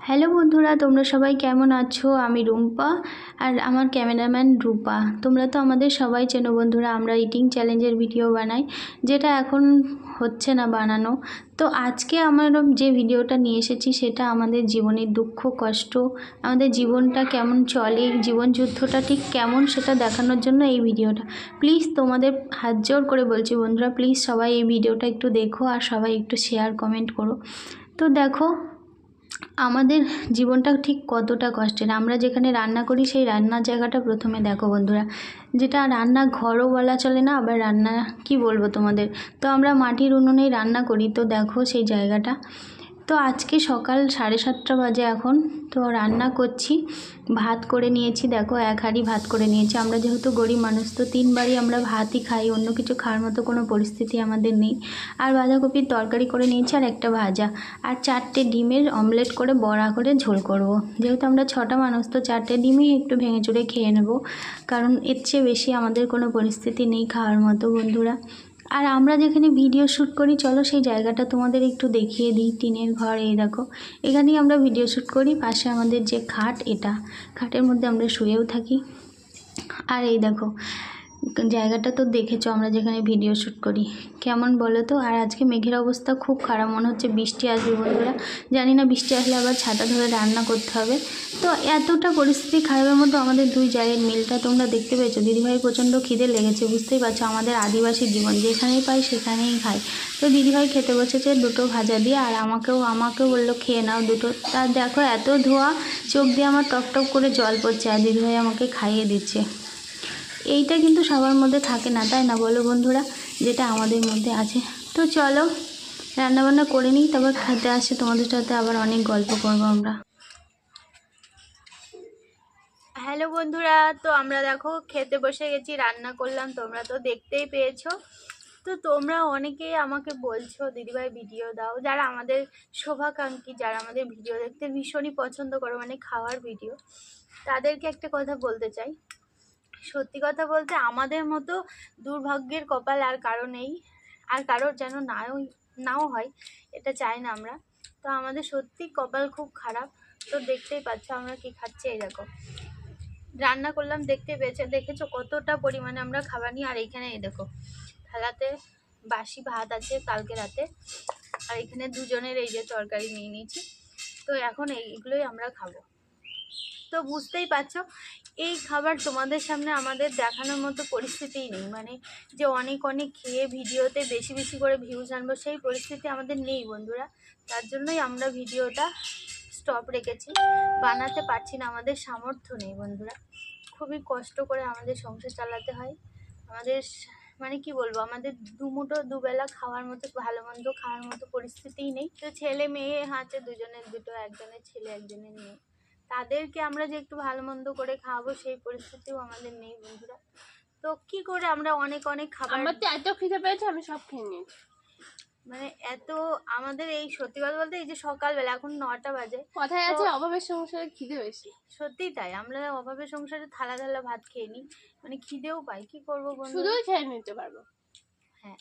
Hello বন্ধুরা, তোমরা সবাই কেমন আছো? আমি রুম্পা আর আমার ক্যামেরাম্যান রূপা। তোমরা তো আমাদের সবাই চেনো বন্ধুরা, আমরা ইটিং চ্যালেঞ্জের ভিডিও বানাই, যেটা এখন হচ্ছে না বানানো। তো আজকে আমার যে ভিডিওটা নিয়ে এসেছি সেটা আমাদের জীবনের দুঃখ কষ্ট, আমাদের জীবনটা কেমন চলে, জীবন যুদ্ধটা ঠিক কেমন সেটা দেখানোর জন্য এই ভিডিওটা। প্লিজ তোমাদের হাত জোর করে বলছি বন্ধুরা, প্লিজ সবাই এই ভিডিওটা একটু দেখো আর সবাই একটু শেয়ার কমেন্ট করো। তো দেখো আমাদের জীবনটা ঠিক কতটা কষ্টের। আমরা যেখানে রান্না করি সেই রান্নার জায়গাটা প্রথমে দেখো বন্ধুরা, যেটা রান্না ঘরও বলা চলে না, আবার রান্না কি বলবো তোমাদের। তো আমরা মাটির উনুনেই রান্না করি। তো দেখো সেই জায়গাটা। তো আজকে সকাল 7:30 বাজে এখন। তো রান্না করছি, ভাত করে নিয়েছি, দেখো 1 হাঁড়ি ভাত করে নিয়েছি। আমরা যেহেতু গরিব মানুষ, তো 3 বারই আমরা ভাতই খাই, অন্য কিছু খাওয়ার মতো কোনো পরিস্থিতি আমাদের নেই। আর বাঁধাকপির তরকারি করে নিয়েছি আর একটা ভাজা, আর 4টে ডিমের অমলেট করে বড়া করে ঝোল করব। যেহেতু আমরা 6টা মানুষ, তো 4টে ডিমই একটু ভেঙে চুড়ে খেয়ে নেব, কারণ এর চেয়ে বেশি আমাদের কোনো পরিস্থিতি নেই খাওয়ার মতো বন্ধুরা। আর আমরা যেখানে ভিডিও শ্যুট করি, চলো সেই জায়গাটা তোমাদের একটু দেখিয়ে দিই। টিনের ঘর, এই দেখো, এখানেই আমরা ভিডিও শ্যুট করি। পাশে আমাদের যে খাট, এটা খাটের মধ্যে আমরা শুয়েও থাকি। আর এই দেখো জায়গাটা তো দেখেছো আমরা যেখানে ভিডিও শ্যুট করি, কেমন বলো তো। আর আজকে মেঘের অবস্থা খুব খারাপ, মনে হচ্ছে বৃষ্টি আসবে বন্ধুরা। জানি না, বৃষ্টি আসলে আবার ছাতা ধরে রান্না করতে হবে। তো এতটা পরিস্থিতি খারাপের মধ্যে আমাদের দুই জায়ের মিলটা তোমরা দেখতে পেয়েছো। দিদিভাই প্রচণ্ড খিদে লেগেছে, বুঝতেই পারছো, আমাদের আদিবাসী জীবন, যেখানেই পাই সেখানেই খাই। তো দিদিভাই খেতে বসেছে 2টো ভাজা দিয়ে, আর আমাকেও বললো খেয়ে নাও 2টো। তার দেখো এত ধোয়া, চোখ দিয়ে আমার টপ টপ করে জল পড়ছে, আর দিদিভাই আমাকে খাইয়ে দিচ্ছে। এইটা কিন্তু সবার মধ্যে থাকে না, তাই না বলো বন্ধুরা, যেটা আমাদের মধ্যে আছে। তো চলো রান্নাবান্না করে নিই, তারপর খেতে আসে তোমাদের সাথে আবার অনেক গল্প করবো আমরা। হ্যালো বন্ধুরা, তো আমরা দেখো খেতে বসে গেছি, রান্না করলাম, তোমরা তো দেখতেই পেয়েছো। তো তোমরা অনেকেই আমাকে বলছো দিদিভাই ভিডিও দাও, যারা আমাদের শোভাকাঙ্ক্ষী, যারা আমাদের ভিডিও দেখতে ভীষণই পছন্দ করো, মানে খাওয়ার ভিডিও, তাদেরকে একটা কথা বলতে চাই। সত্যি কথা বলতে আমাদের মতো দুর্ভাগ্যের কপাল আর কারো নেই, আর কারোর যেন নাও হয়, এটা চাই না আমরা। তো আমাদের সত্যি কপাল খুব খারাপ। তো দেখতেই পাচ্ছ আমরা কি খাচ্ছি, এই দেখো রান্না করলাম, দেখেছো কতটা পরিমাণে আমরা খাবার নিই। আর এইখানে এই দেখো থালাতে বাসি ভাত আছে কালকে রাতে, আর এখানে দুজনের এই যে তরকারি নিয়ে নিয়েছি। তো এখন এইগুলোই আমরা খাবো। তো বুঝতেই পারছো এই খাবার তোমাদের সামনে আমাদের দেখানোর মতো পরিস্থিতিই নেই, মানে যে অনেক অনেক খেয়ে ভিডিওতে বেশি বেশি করে ভিউজ আনবো, সেই পরিস্থিতি আমাদের নেই বন্ধুরা। তার জন্যই আমরা ভিডিওটা স্টপ রেখেছি, বানাতে পারছি না, আমাদের সামর্থ্য নেই বন্ধুরা। খুবই কষ্ট করে আমাদের সংসার চালাতে হয়। আমাদের মানে কি বলবো, আমাদের দুমুঠো দুবেলা খাওয়ার মতো, ভালো মন্দ খাওয়ার মতো পরিস্থিতিই নেই। তো ছেলে মেয়ে আছে, দুজনের দুটো, একজনের ছেলে একজনের মেয়ে, তাদেরকে আমরা যে একটু ভালো মন্দ করে খাওয়াবো সেই পরিস্থিতিও আমাদের নেই বন্ধুরা। তো কি করে আমরা অনেক অনেক খাবার, আমার তো এত খিদে পেয়েছে আমি সব খেয়ে নিয়েছি। মানে এত আমাদের এই সত্যি কথা বলতে, এই যে সকালবেলা এখন 9টা বাজে, কথায় আছে অভাবের সংসারে খিদে বেশি। সত্যিই তাই, আমরা অভাবের সংসারে থালা থালা ভাত খেয়ে নিই, মানে খিদেও পাই, কি করবো বন্ধু। শুধুই খেয়ে নিতে পারবো। হ্যাঁ,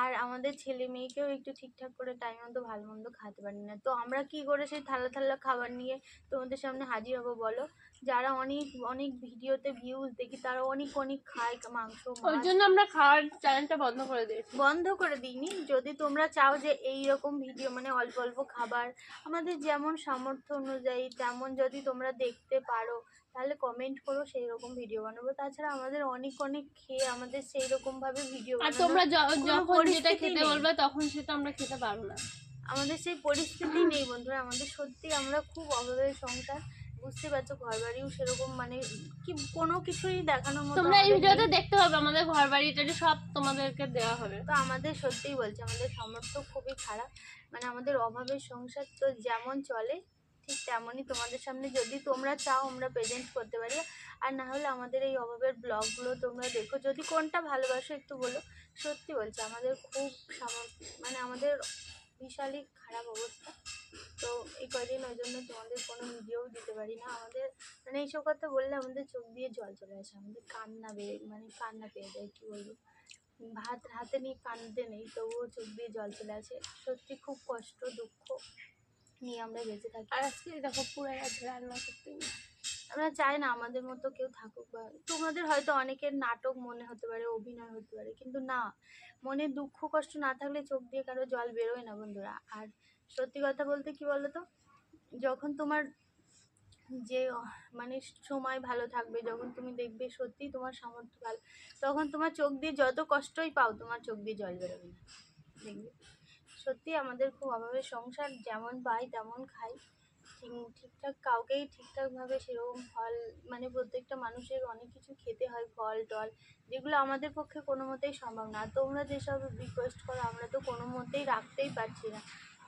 আর আমাদের ছেলে মেয়েকেও একটু ঠিকঠাক করে টাইম মতো ভালো মন্দ খাওয়াতে পারি না। তো আমরা কি করে সেই থালা থালা খাবার নিয়ে তোমাদের সামনে হাজির হবো বলো। যারা অনেক অনেক ভিডিওতে ভিউজ দেখি, তারা অনেক অনেক খায় মাংস ওই মাছ। জন্য আমরা খাওয়ার চ্যানেলটা বন্ধ করে দিয়েছি। বন্ধ করে দিইনি, যদি তোমরা চাও যে এই রকম ভিডিও মানে অল্প অল্প খাবার, আমাদের যেমন সামর্থ্য অনুযায়ী তেমন যদি তোমরা দেখতে পারো, তাহলে কমেন্ট করো, সেই রকম ভিডিও বানাবো। তাছাড়া আমাদের অনেক অনেক খেয়ে আমাদের সেই রকম ভাবে ভিডিও আর বানানোর তোমরা কোনো যখন যেটা পরিস্থিতি খেতে নেই, বলবে তখন সেটা আমরা খেতে পারবো না। আমাদের সেই পরিস্থিতি নেই বন্ধুরা। আমাদের সত্যি আমরা খুব অভাবের সংসার, বুঝতে পারছো, ঘর বাড়িও সেরকম মানে কি কোনো কিছুই দেখানোর মতো তোমরা এই আমাদের ভিডিওতে নেই। দেখতে হবে আমাদের ঘর বাড়িটা সব তোমাদেরকে দেওয়া হবে। তো আমাদের সত্যিই বলছি, আমাদের সামর্থ্য খুবই খারাপ, মানে আমাদের অভাবের সংসার। তো যেমন চলে ঠিক তেমনই তোমাদের সামনে যদি তোমরা চাও আমরা প্রেজেন্ট করতে পারি। আর না হলে আমাদের এই অভাবের ব্লগগুলো তোমরা দেখো, যদি কোনটা ভালোবাসো একটু বলো। সত্যি বলছি আমাদের খুব মানে আমাদের বিশালই খারাপ অবস্থা। তো এই কয়দিন ওই জন্য তোমাদের কোনো ভিডিও দিতে পারি না। আমাদের মানে এইসব কথা বললে আমাদের চোখ দিয়ে জল চলে আসে, আমাদের কান্না মানে কান্না পেয়ে যায়, কী বলবো, ভাত হাতে নিয়ে কাঁদতে নেই, তবুও চোখ দিয়ে জল চলে আসে। সত্যি খুব কষ্ট দুঃখ। নিয়ে আমরা বেঁচে থাকি। আর আজকে দেখো পুরো গেছে রান্না করতে গিয়ে। আমরা চাই না আমাদের মতো কেউ থাকুক, বা তোমাদের হয়তো অনেকের নাটক মনে হতে পারে, অভিনয় হতে পারে, কিন্তু না, মনে দুঃখ কষ্ট না থাকলে চোখ দিয়ে কারো জল বেরোয় না বন্ধুরা। আর সত্যি কথা বলতে কি বলতো, যখন তোমার যে মানে সময় ভালো থাকবে, যখন তুমি দেখবে সত্যি তোমার সামর্থ্য ভালো, তখন তোমার চোখ দিয়ে যত কষ্টই পাও তোমার চোখ দিয়ে জল বেরোবে না, দেখবে। সত্যি আমাদের খুব অভাবের সংসার, যেমন পাই তেমন খাই, ঠিকঠাক কাউকেই ঠিকঠাকভাবে সেরকম ফল, মানে প্রত্যেকটা মানুষের অনেক কিছু খেতে হয়, ফল টল, যেগুলো আমাদের পক্ষে কোনো মতেই সম্ভব না। তোমরা যেসব রিকোয়েস্ট করো আমরা তো কোনো মতেই রাখতেই পারছি না,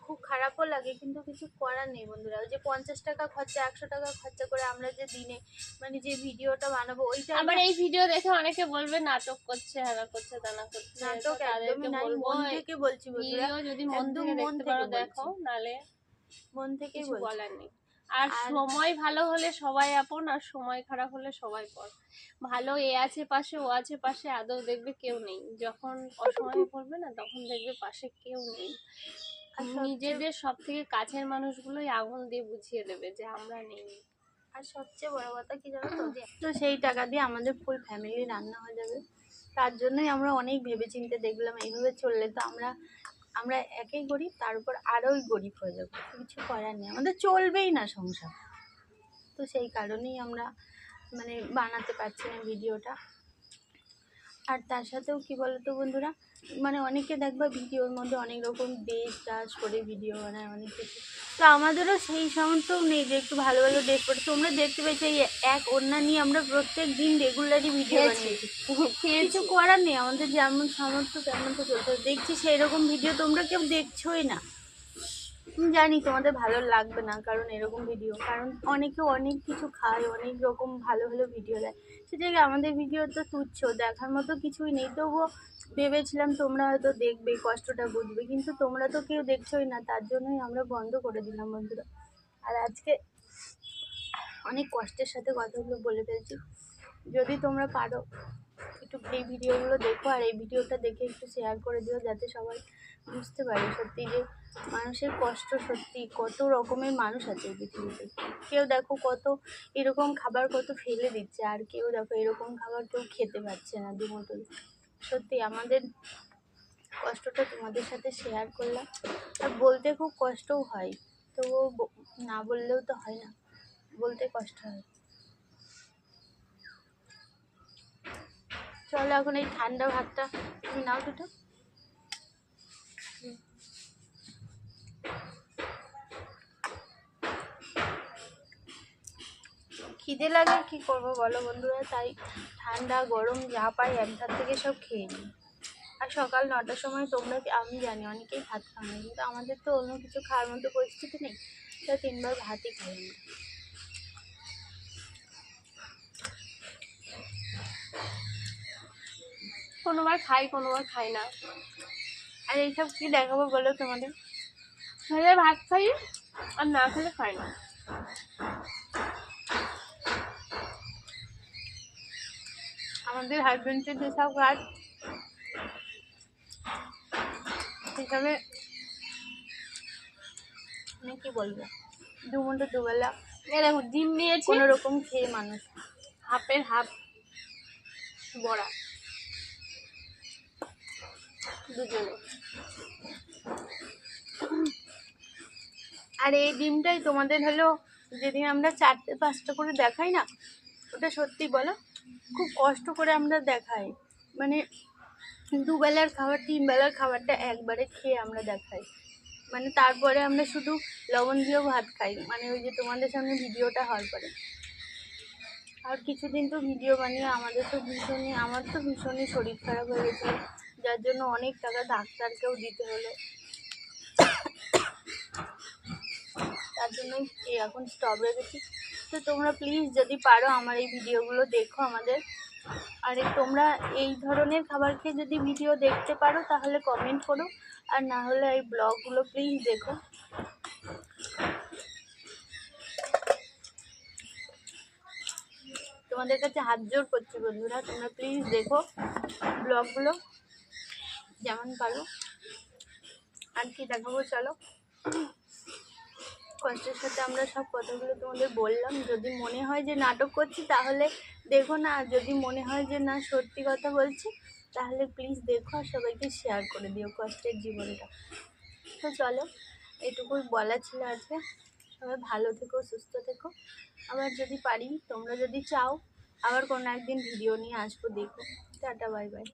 খুব খারাপও লাগে, কিন্তু কিছু করার নেই বন্ধুরা। ওই যে 50 টাকা খরচা, 100 টাকা খরচা করে আমরা যে দিনে মানে যে ভিডিওটা বানাবো, ওইটা আবার এই ভিডিও দেখে অনেকে বলবে নাটক করছে, হাগা করছে, দানা করছে। নাটক তো তাদেরকে একদমই নাই, বলবো, মন থেকে বলছি বন্ধুরা, ভিডিও যদি মন একদম থেকে মন দেখতে থেকে পারো বলছি, দেখো, নালে মন থেকেই কিছু বলছি। বলার নেই। আর আর সময় ভালো হলে সবাই আপন, আর সময় খারাপ হলে সবাই পর। ভালো এ আছে পাশে, ও আছে পাশে, আদৌ দেখবে কেউ নেই। যখন অসময়ে পড়বে না, তখন দেখবে পাশে কেউ নেই। আর নিজেদের সব থেকে কাছের মানুষগুলোই আঙুল দিয়ে বুঝিয়ে দেবে যে আমরা নেই। আর সবচেয়ে বড় কথা কি জানো তো, যে তো সেই টাকা দিয়ে আমাদের ফুল ফ্যামিলি রান্না হয়ে যাবে। তার জন্যই আমরা অনেক ভেবেচিন্তে দেখলাম এইভাবে চললে তো আমরা আমরা একেই গরিব, তার উপর আরোই গরিব হয়ে যাবো, কিছু করার নেই, আমাদের চলবেই না সংসার। তো সেই কারণেই আমরা মানে বানাতে পারছি না ভিডিওটা। আর তার সাথেও কি বলতো বন্ধুরা, মানে অনেকে দেখবা ভিডিওর মধ্যে অনেক রকম ড্রেস টাস করে ভিডিও বানায়, অনেক কিছু, তো আমাদেরও সেই সামর্থ্য নেই যে একটু ভালো ভালো ড্রেস পরে। তোমরা দেখতে পেয়েছো এই এক ওড়না নিয়ে আমরা প্রত্যেক দিন রেগুলারই ভিডিও বানিয়েছি, কিছু করার নেই, আমাদের যেমন সামর্থ্য তেমন তো চলতে হবে। দেখছি সেই রকম ভিডিও তোমরা কেউ দেখছোই না, আমি জানি তোমাদের ভালো লাগবে না, কারণ এরকম ভিডিও, কারণ অনেকে অনেক কিছু খায়, অনেক রকম ভালো ভালো ভিডিও দেয়, সেটাকে আমাদের ভিডিও তো তুচ্ছ, দেখার মতো কিছুই নেই। তবুও ভেবেছিলাম তোমরা হয়তো দেখবে, কষ্টটা বুঝবে, কিন্তু তোমরা তো কেউ দেখছোই না, তার জন্যই আমরা বন্ধ করে দিলাম বন্ধুরা। আর আজকে অনেক কষ্টের সাথে কথাগুলো বলে ফেলছি, যদি তোমরা পারো একটু এই ভিডিওগুলো দেখো, আর এই ভিডিওটা দেখে একটু শেয়ার করে দিও, যাতে সবাই বুঝতে পারে সত্যি যে মানুষের কষ্ট, সত্যি কত রকমের মানুষ আছে এই পৃথিবীতে। কেউ দেখো কত এরকম খাবার কত ফেলে দিচ্ছে, আর কেউ দেখো এরকম খাবার কেউ খেতে পারছে না দুমুঠো। সত্যি আমাদের কষ্টটা তোমাদের সাথে শেয়ার করলাম, আর বলতে খুব কষ্টও হয়, তো না বললেও তো হয় না, বলতে কষ্ট হয়। চলো এখন এই ঠান্ডা ভাতটা তুমি নাও দুটো। খিদে লাগে, কি করবো বলো বন্ধুরা, তাই ঠান্ডা গরম যা পাই এক ধার থেকে সব খেয়ে নিই। আর সকাল 9টার সময় তোমরা, আমি জানি অনেকেই ভাত খাও না, কিন্তু আমাদের তো অন্য কিছু খাওয়ার মতো পরিস্থিতি নেই, তাই 3বার ভাতই খাই আমরা। কোনোবার খাই, কোনোবার খাই না। আর এইসব কি দেখাবো বলো তোমাদের, খেলে ভাত খাই, আর না খেলে খাই না। আমাদের হাজবেন্ডের যেসব কাজ, সেসবে মানে কি বলবো, দুমুঠো দুবেলা এ দেখো ডিম নিয়েছি, কোনো রকম খেয়ে মানুষ, হাফের হাফ বড়া দুজনে। আর এই ডিমটাই তোমাদের হলো যেদিন আমরা 4টে 5টা করে দেখাই না, ওটা সত্যি বলো খুব কষ্ট করে আমরা দেখাই, মানে দুবেলার খাবার 3 বেলার খাবারটা একবারে খেয়ে আমরা দেখাই, মানে তারপরে আমরা শুধু লবণ দিয়েও ভাত খাই, মানে ওই যে তোমাদের সামনে ভিডিওটা হওয়ার পরে। আর কিছুদিন তো ভিডিও বানিয়ে আমার তো ভীষণই শরীর খারাপ হয়ে গেছিলো, যার জন্য অনেক টাকা ডাক্তারকেও দিতে হলো, তার জন্যই এখন স্টপ রেখেছি। তো তোমরা প্লিজ যদি পারো আমার এই ভিডিওগুলো দেখো আমাদের, আর তোমরা এই ধরনের খাবার খেয়ে যদি ভিডিও দেখতে পারো তাহলে কমেন্ট করো, আর না হলে এই ব্লগগুলো প্লিজ দেখো। তোমাদের কাছে হাত জোর করছি বন্ধুরা, তোমরা প্লিজ দেখো ব্লগগুলো যেমন পারো। আর কি দেখাবো চলো, কষ্টের সাথে আমরা সব কথাগুলো তোমাদের বললাম। যদি মনে হয় যে নাটক করছি তাহলে দেখো না, আর যদি মনে হয় যে না সত্যি কথা বলছি তাহলে প্লিজ দেখো আর সবাইকে শেয়ার করে দিও কষ্টের জীবনটা। তো চলো, এটুকুই বলা ছিল আজকে। সবাই ভালো থেকো, সুস্থ থেকো। আবার যদি পারি, তোমরা যদি চাও আবার কোনো একদিন ভিডিও নিয়ে আসবো, দেখো। Tata, bye bye.